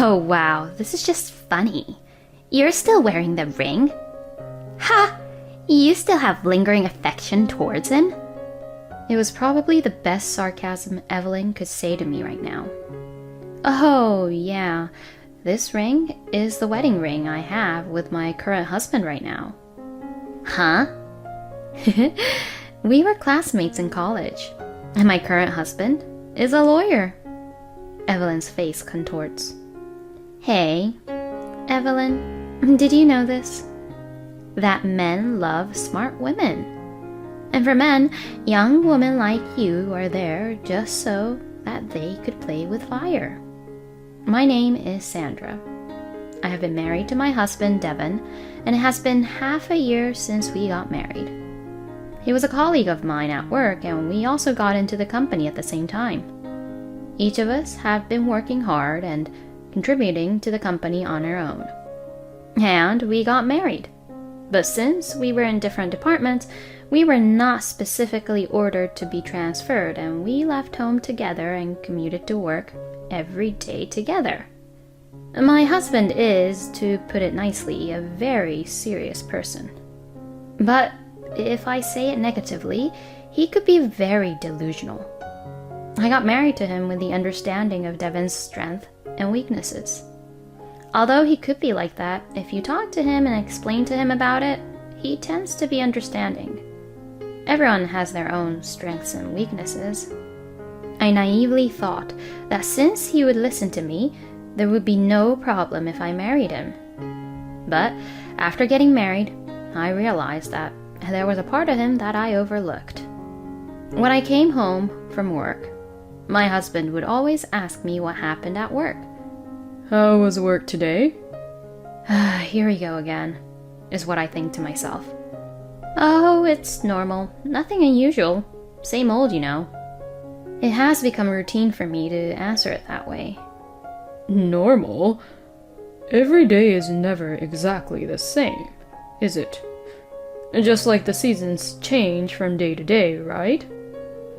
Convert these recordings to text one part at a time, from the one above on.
Oh wow, this is just funny. You're still wearing the ring? Ha! You still have lingering affection towards him? It was probably the best sarcasm Evelyn could say to me right now. Oh yeah, this ring is the wedding ring I have with my current husband right now. Huh? We were classmates in college, and my current husband is a lawyer. Evelyn's face contorts. Hey, Evelyn, did you know this? That men love smart women. And for men, young women like you are there just so that they could play with fire. My name is Sandra. I have been married to my husband, Devon, and it has been half a year since we got married. He was a colleague of mine at work, and we also got into the company at the same time. Each of us had been working hard and contributing to the company on our own. And we got married. But since we were in different departments, we were not specifically ordered to be transferred, and we left home together and commuted to work every day together. My husband is, to put it nicely, a very serious person. But if I say it negatively, he could be very delusional. I got married to him with the understanding of Devon's strength and weaknesses. Although he could be like that, if you talk to him and explain to him about it, he tends to be understanding. Everyone has their own strengths and weaknesses. I naively thought that since he would listen to me, there would be no problem if I married him. But after getting married, I realized that there was a part of him that I overlooked. When I came home from work, my husband would always ask me what happened at work. How was work today? Here we go again, is what I think to myself. Oh, it's normal. Nothing unusual. Same old, you know. It has become routine for me to answer it that way. Normal? Every day is never exactly the same, is it? Just like the seasons change from day to day, right?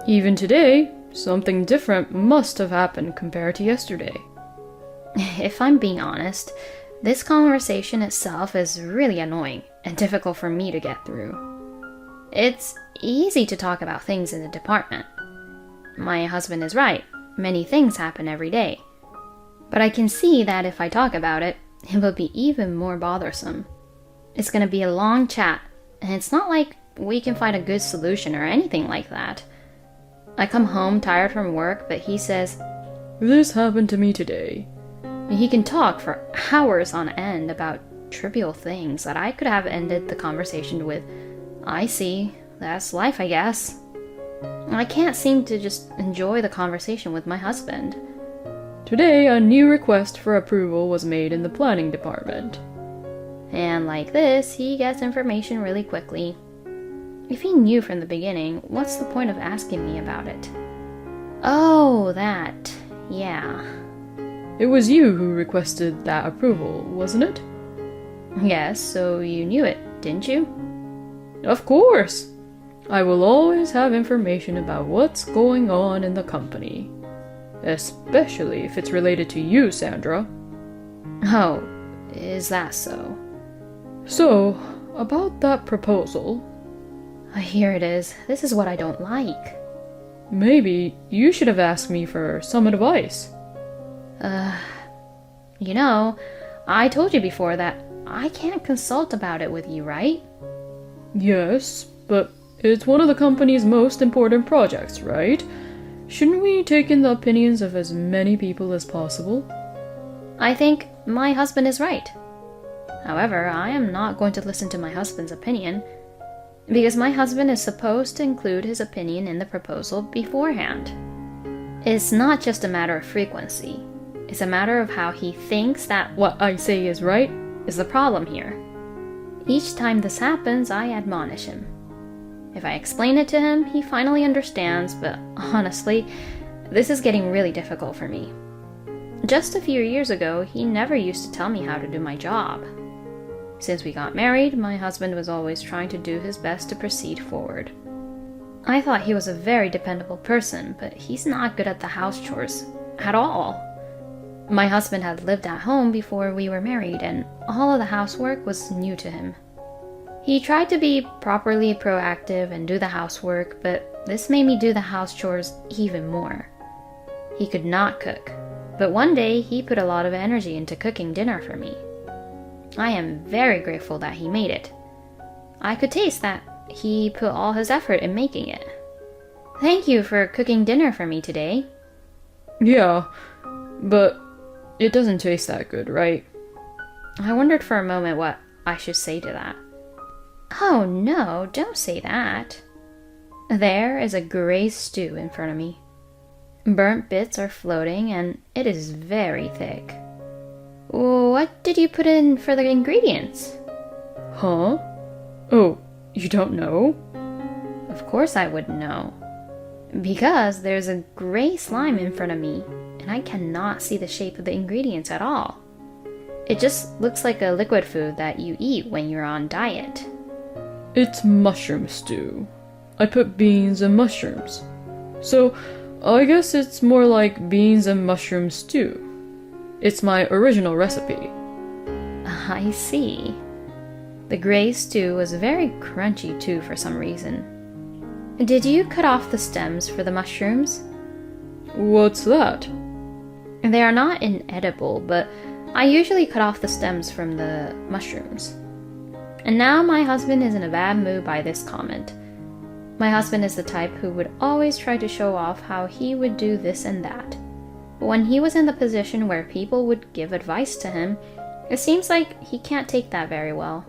Even today, something different must have happened compared to yesterday. If I'm being honest, this conversation itself is really annoying and difficult for me to get through. It's easy to talk about things in the department. My husband is right. Many things happen every day. But I can see that if I talk about it, it will be even more bothersome. It's going to be a long chat, and it's not like we can find a good solution or anything like that. I come home tired from work, but he says, "This happened to me today." He can talk for hours on end about trivial things that I could have ended the conversation with, "I see, that's life, I guess." I can't seem to just enjoy the conversation with my husband. Today, a new request for approval was made in the planning department. And like this, he gets information really quickly. If he knew from the beginning, what's the point of asking me about it? Oh, that. Yeah. It was you who requested that approval, wasn't it? Yes, so you knew it, didn't you? Of course! I will always have information about what's going on in the company. Especially if it's related to you, Sandra. Oh, is that so? So, about that proposal. Here it is. This is what I don't like. Maybe you should have asked me for some advice. You know, I told you before that I can't consult about it with you, right? Yes, but it's one of the company's most important projects, right? Shouldn't we take in the opinions of as many people as possible? I think my husband is right. However, I am not going to listen to my husband's opinion, because my husband is supposed to include his opinion in the proposal beforehand. It's not just a matter of frequency. It's a matter of how he thinks that what I say is right is the problem here. Each time this happens, I admonish him. If I explain it to him, he finally understands, but honestly, this is getting really difficult for me. Just a few years ago, he never used to tell me how to do my job. Since we got married, my husband was always trying to do his best to proceed forward. I thought he was a very dependable person, but he's not good at the house chores at all. My husband had lived at home before we were married, and all of the housework was new to him. He tried to be properly proactive and do the housework, but this made me do the house chores even more. He could not cook, but one day he put a lot of energy into cooking dinner for me. I am very grateful that he made it. I could taste that he put all his effort in making it. Thank you for cooking dinner for me today. Yeah, but it doesn't taste that good, right? I wondered for a moment what I should say to that. Oh no, don't say that. There is a gray stew in front of me. Burnt bits are floating and it is very thick. What did you put in for the ingredients? Huh? Oh, you don't know? Of course I wouldn't know. Because there's a gray slime in front of me and I cannot see the shape of the ingredients at all. It just looks like a liquid food that you eat when you're on diet. It's mushroom stew. I put beans and mushrooms. So, I guess it's more like beans and mushroom stew. It's my original recipe. I see. The gray stew was very crunchy too for some reason. Did you cut off the stems for the mushrooms? What's that? They are not inedible, but I usually cut off the stems from the mushrooms. And now my husband is in a bad mood by this comment. My husband is the type who would always try to show off how he would do this and that. But when he was in the position where people would give advice to him, it seems like he can't take that very well.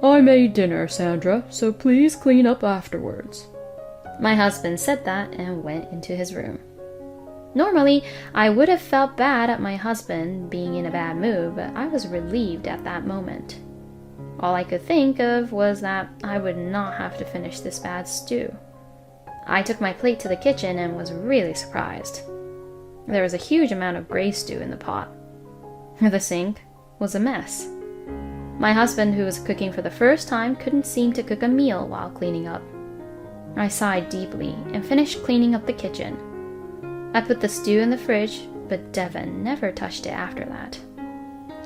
I made dinner, Sandra, so please clean up afterwards. My husband said that and went into his room. Normally, I would have felt bad at my husband being in a bad mood, but I was relieved at that moment. All I could think of was that I would not have to finish this bad stew. I took my plate to the kitchen and was really surprised. There was a huge amount of gray stew in the pot. The sink was a mess. My husband, who was cooking for the first time, couldn't seem to cook a meal while cleaning up. I sighed deeply and finished cleaning up the kitchen. I put the stew in the fridge, but Devon never touched it after that.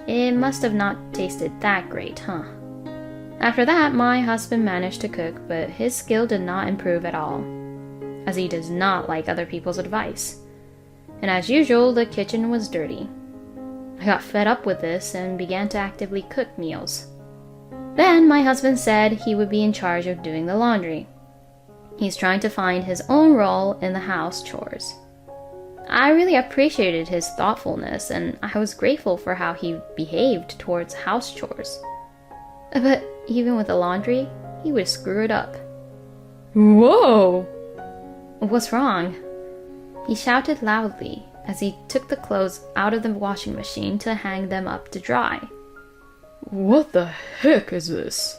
It must have not tasted that great, huh? After that, my husband managed to cook, but his skill did not improve at all, as he does not like other people's advice. And as usual, the kitchen was dirty. I got fed up with this and began to actively cook meals. Then my husband said he would be in charge of doing the laundry. He's trying to find his own role in the house chores. I really appreciated his thoughtfulness, and I was grateful for how he behaved towards house chores. But even with the laundry, he would screw it up. Whoa! What's wrong? He shouted loudly as he took the clothes out of the washing machine to hang them up to dry. What the heck is this?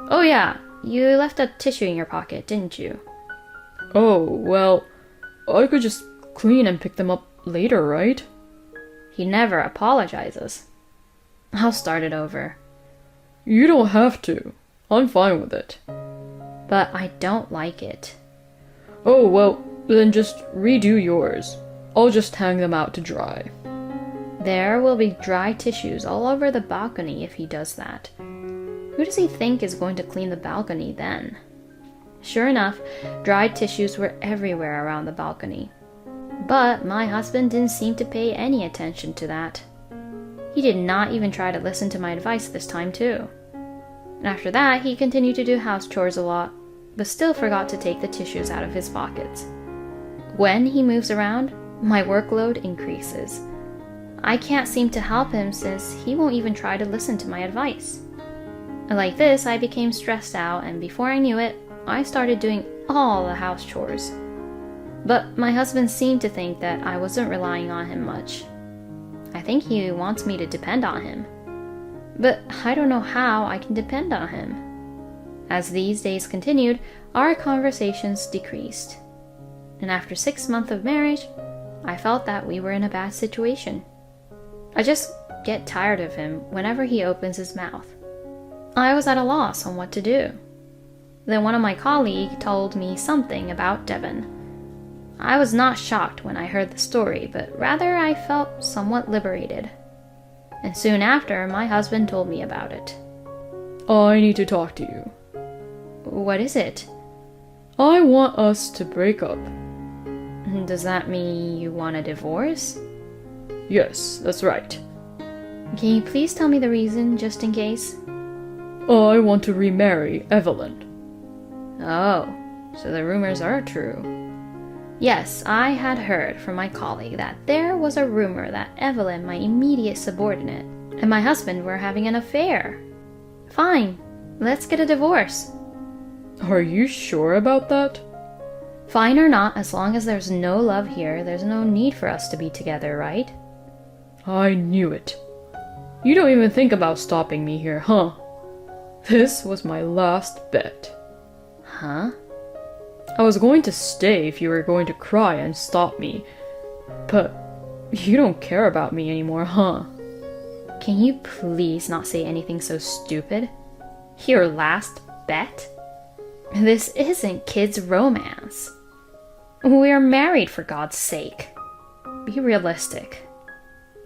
Oh yeah, you left a tissue in your pocket, didn't you? Oh, well, I could just clean and pick them up later, right? He never apologizes. I'll start it over. You don't have to. I'm fine with it. But I don't like it. Oh, well, then just redo yours. I'll just hang them out to dry. There will be dry tissues all over the balcony if he does that. Who does he think is going to clean the balcony then? Sure enough, dried tissues were everywhere around the balcony. But my husband didn't seem to pay any attention to that. He did not even try to listen to my advice this time too. After that, he continued to do house chores a lot, but still forgot to take the tissues out of his pockets. When he moves around, my workload increases. I can't seem to help him since he won't even try to listen to my advice. Like this, I became stressed out, and before I knew it, I started doing all the house chores. But my husband seemed to think that I wasn't relying on him much. I think he wants me to depend on him. But I don't know how I can depend on him. As these days continued, our conversations decreased. And after 6 months of marriage, I felt that we were in a bad situation. I just get tired of him whenever he opens his mouth. I was at a loss on what to do. Then one of my colleagues told me something about Devon. I was not shocked when I heard the story, but rather I felt somewhat liberated. And soon after, my husband told me about it. I need to talk to you. What is it? I want us to break up. Does that mean you want a divorce? Yes, that's right. Can you please tell me the reason, just in case? I want to remarry Evelyn. Oh, so the rumors are true. Yes, I had heard from my colleague that there was a rumor that Evelyn, my immediate subordinate, and my husband were having an affair. Fine, let's get a divorce. Are you sure about that? Fine or not, as long as there's no love here, there's no need for us to be together, right? I knew it. You don't even think about stopping me here, huh? This was my last bet. Huh? I was going to stay if you were going to cry and stop me. But you don't care about me anymore, huh? Can you please not say anything so stupid? Your last bet? This isn't kids' romance. We're married, for God's sake. Be realistic.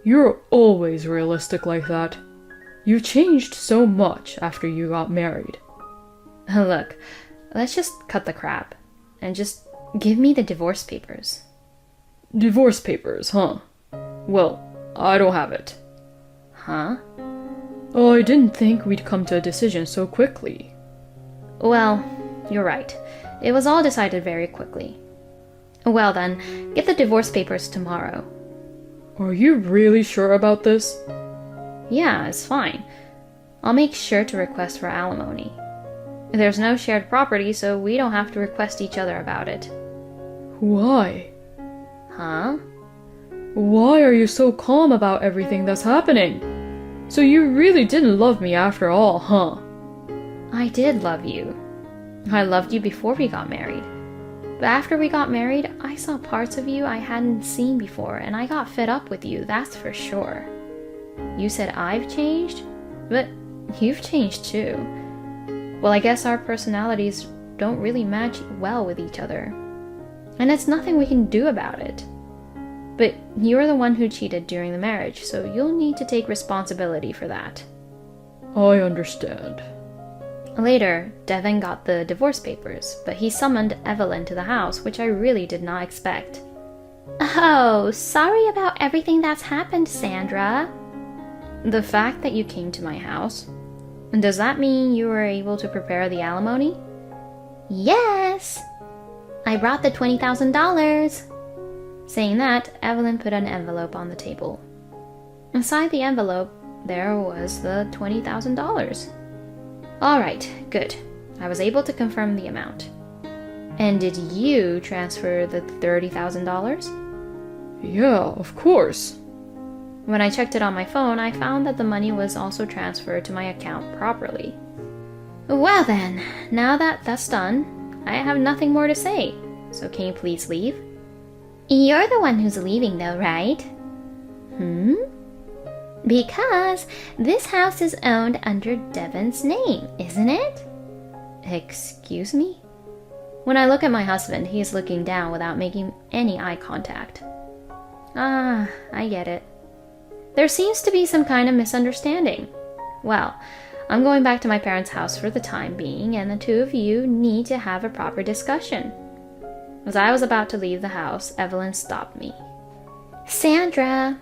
You're always realistic like that. You've changed so much after you got married. Look, let's just cut the crap and just give me the divorce papers. Divorce papers, huh? Well, I don't have it. Huh? Oh, I didn't think we'd come to a decision so quickly. Well, you're right. It was all decided very quickly. Well then, get the divorce papers tomorrow. Are you really sure about this? Yeah, it's fine. I'll make sure to request for alimony. There's no shared property, so we don't have to request each other about it. Why? Huh? Why are you so calm about everything that's happening? So you really didn't love me after all, huh? I did love you. I loved you before we got married. But after we got married, I saw parts of you I hadn't seen before, and I got fed up with you, that's for sure. You said I've changed? But you've changed too. Well, I guess our personalities don't really match well with each other. And it's nothing we can do about it. But you're the one who cheated during the marriage, so you'll need to take responsibility for that. I understand. Later, Devin got the divorce papers, but he summoned Evelyn to the house, which I really did not expect. Oh, sorry about everything that's happened, Sandra. The fact that you came to my house, does that mean you were able to prepare the alimony? Yes! I brought the $20,000. Saying that, Evelyn put an envelope on the table. Inside the envelope, there was the $20,000. Alright, good. I was able to confirm the amount. And did you transfer the $30,000? Yeah, of course. When I checked it on my phone, I found that the money was also transferred to my account properly. Well then, now that that's done, I have nothing more to say. So can you please leave? You're the one who's leaving though, right? Because this house is owned under Devin's name, isn't it? Excuse me? When I look at my husband, he is looking down without making any eye contact. Ah, I get it. There seems to be some kind of misunderstanding. Well, I'm going back to my parents' house for the time being, and the two of you need to have a proper discussion. As I was about to leave the house, Evelyn stopped me. Sandra,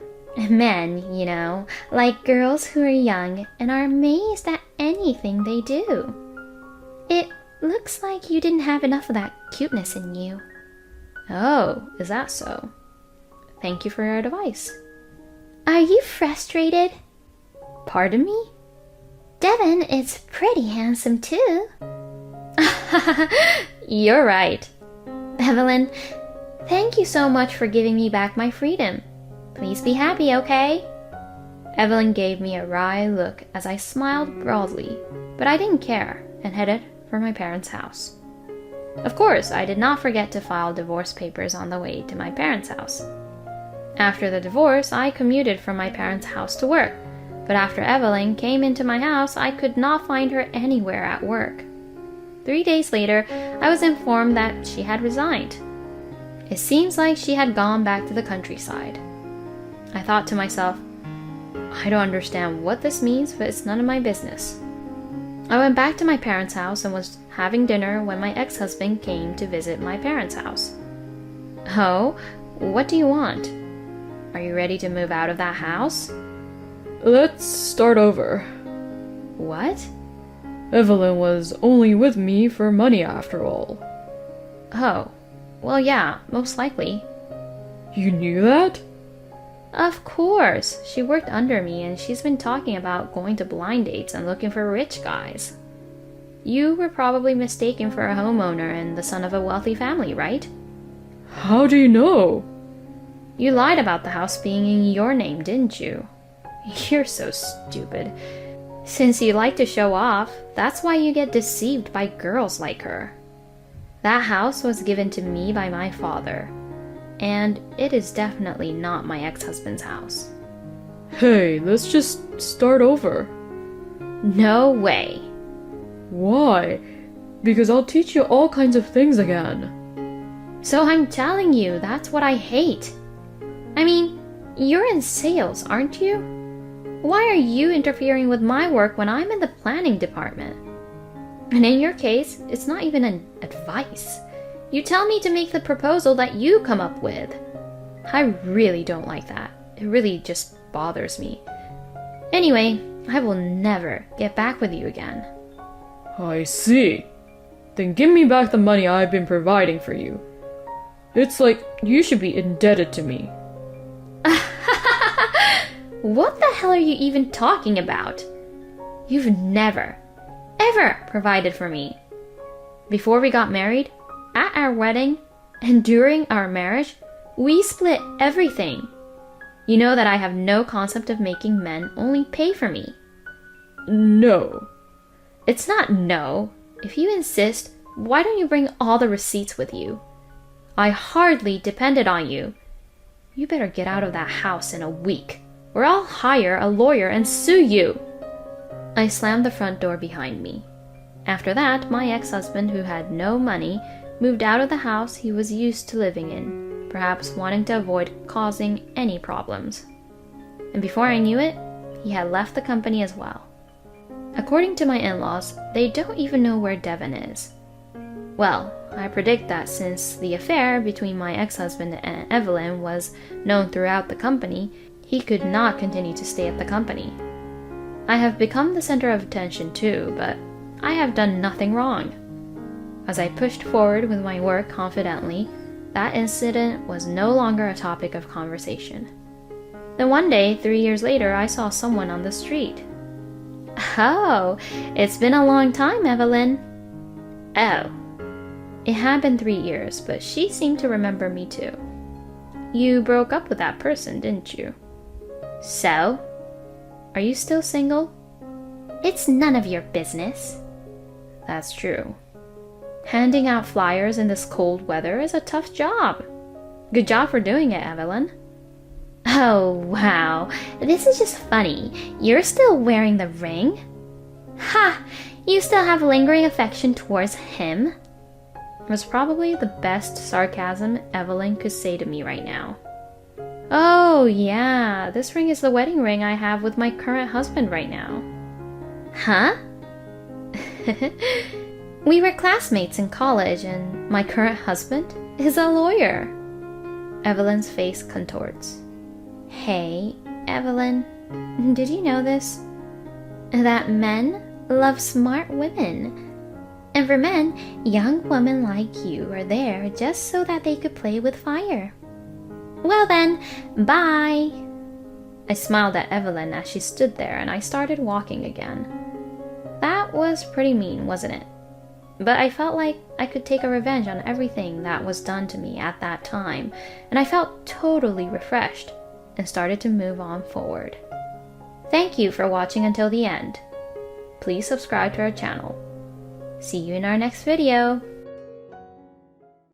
men, you know, like girls who are young and are amazed at anything they do. It looks like you didn't have enough of that cuteness in you. Oh, is that so? Thank you for your advice. Are you frustrated? Pardon me? Devin is pretty handsome too. You're right. Evelyn, thank you so much for giving me back my freedom. Please be happy, okay? Evelyn gave me a wry look as I smiled broadly, but I didn't care and headed for my parents' house. Of course, I did not forget to file divorce papers on the way to my parents' house. After the divorce, I commuted from my parents' house to work, but after Evelyn came into my house, I could not find her anywhere at work. 3 days later, I was informed that she had resigned. It seems like she had gone back to the countryside. I thought to myself, I don't understand what this means, but it's none of my business. I went back to my parents' house and was having dinner when my ex-husband came to visit my parents' house. Oh, what do you want? Are you ready to move out of that house? Let's start over. What? Evelyn was only with me for money after all. Oh, well yeah, most likely. You knew that? Of course, she worked under me and she's been talking about going to blind dates and looking for rich guys. You were probably mistaken for a homeowner and the son of a wealthy family, right? How do you know? You lied about the house being in your name, didn't you? You're so stupid. Since you like to show off, that's why you get deceived by girls like her. That house was given to me by my father, and it is definitely not my ex-husband's house. Hey, let's just start over. No way. Why? Because I'll teach you all kinds of things again. So I'm telling you, that's what I hate. I mean, you're in sales, aren't you? Why are you interfering with my work when I'm in the planning department? And in your case, it's not even an advice. You tell me to make the proposal that you come up with. I really don't like that. It really just bothers me. Anyway, I will never get back with you again. I see. Then give me back the money I've been providing for you. It's like you should be indebted to me. What the hell are you even talking about? You've never, ever provided for me. Before we got married, at our wedding, and during our marriage, we split everything. You know that I have no concept of making men only pay for me. No. It's not no. If you insist, why don't you bring all the receipts with you? I hardly depended on you. You better get out of that house in a week, or I'll hire a lawyer and sue you. I slammed the front door behind me. After that, my ex-husband, who had no money, moved out of the house he was used to living in, perhaps wanting to avoid causing any problems. And before I knew it, he had left the company as well. According to my in-laws, they don't even know where Devon is. Well, I predict that since the affair between my ex-husband and Evelyn was known throughout the company, he could not continue to stay at the company. I have become the center of attention too, but I have done nothing wrong. As I pushed forward with my work confidently, that incident was no longer a topic of conversation. Then one day, 3 years later, I saw someone on the street. Oh, it's been a long time, Evelyn. Oh. It had been 3 years, but she seemed to remember me too. You broke up with that person, didn't you? So? Are you still single? It's none of your business. That's true. Handing out flyers in this cold weather is a tough job. Good job for doing it, Evelyn. Oh, wow. This is just funny. You're still wearing the ring? Ha! You still have lingering affection towards him? Was probably the best sarcasm Evelyn could say to me right now. Oh, yeah. This ring is the wedding ring I have with my current husband right now. Huh? We were classmates in college, and my current husband is a lawyer. Evelyn's face contorts. Hey, Evelyn, did you know this? That men love smart women. And for men, young women like you are there just so that they could play with fire. Well then, bye. I smiled at Evelyn as she stood there, and I started walking again. That was pretty mean, wasn't it? But I felt like I could take a revenge on everything that was done to me at that time, and I felt totally refreshed and started to move on forward. Thank you for watching until the end. Please subscribe to our channel. See you in our next video.